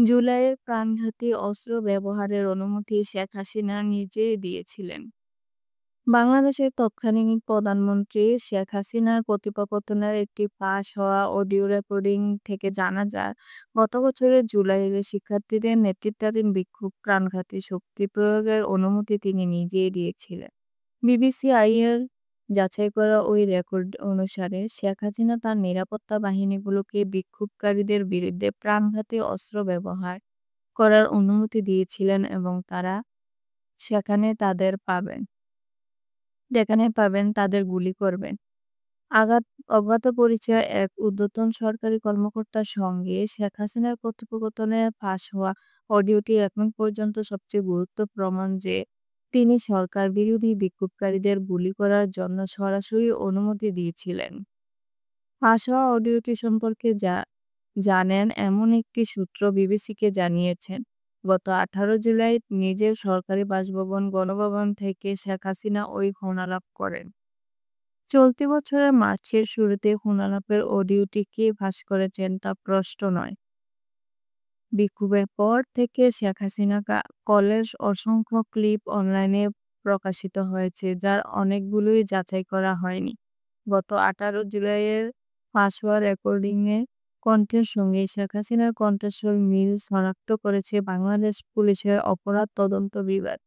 জুলাইয়ের প্রাণঘাতী অস্ত্র ব্যবহারের অনুমতি শেখ হাসিনা নিজেই দিয়েছিলেন। বাংলাদেশের তৎকালীন প্রধানমন্ত্রী শেখ হাসিনার কথোপকথনের একটি ফাঁস হওয়া অডিও রেকর্ডিং থেকে জানা যায়, গত বছরের জুলাইয়ে শিক্ষার্থীদের নেতৃত্বাধীন বিক্ষোভ প্রাণঘাতী শক্তি প্রয়োগের অনুমতি তিনি নিজেই দিয়েছিলেন। বিবিসি আইয়ের যাচাই করা ওই রেকর্ড অনুসারে শেখ হাসিনা তার নিরাপত্তা বাহিনীগুলোকে বিক্ষোভকারীদের বিরুদ্ধে প্রাণঘাতী অস্ত্র ব্যবহার করার অনুমতি দিয়েছিলেন এবং তারা সেখানে তাদের পাবেন যেখানে পাবেন তাদের গুলি করবেন। অজ্ঞাত পরিচয় এক ঊর্ধ্বতন সরকারি কর্মকর্তার সঙ্গে শেখ হাসিনার কথোপকথনে ফাঁস হওয়া অডিওটি এখন পর্যন্ত সবচেয়ে গুরুত্বপূর্ণ প্রমাণ যে তিনি সরকার বিরোধী বিক্ষোভকারীদের গুলি করার জন্য সরাসরি অনুমতি দিয়েছিলেন। ফাঁস হওয়া অডিওটি সম্পর্কে জানেন এমন একটি সূত্র বিবিসিকে জানিয়েছেন, গত 18 জুলাই নিজের সরকারি বাসভবন গণভবন থেকে শেখ হাসিনা ওই ফোনালাপ করেন। চলতি বছরের মার্চের শুরুতে ফোনালাপের অডিওটি কে ফাঁস করেছেন তা প্রশ্ন নয়। বিক্ষোভের পর থেকে শেখ হাসিনা কলের অসংখ্য ক্লিপ অনলাইনে প্রকাশিত হয়েছে, যার অনেকগুলোই যাচাই করা হয়নি। গত 18 জুলাইয়ের ফাঁস হওয়া রেকর্ডিংয়ে কণ্ঠের সঙ্গে শেখ হাসিনার কণ্ঠস্বর মিল শনাক্ত করেছে বাংলাদেশ পুলিশের অপরাধ তদন্ত বিভাগ।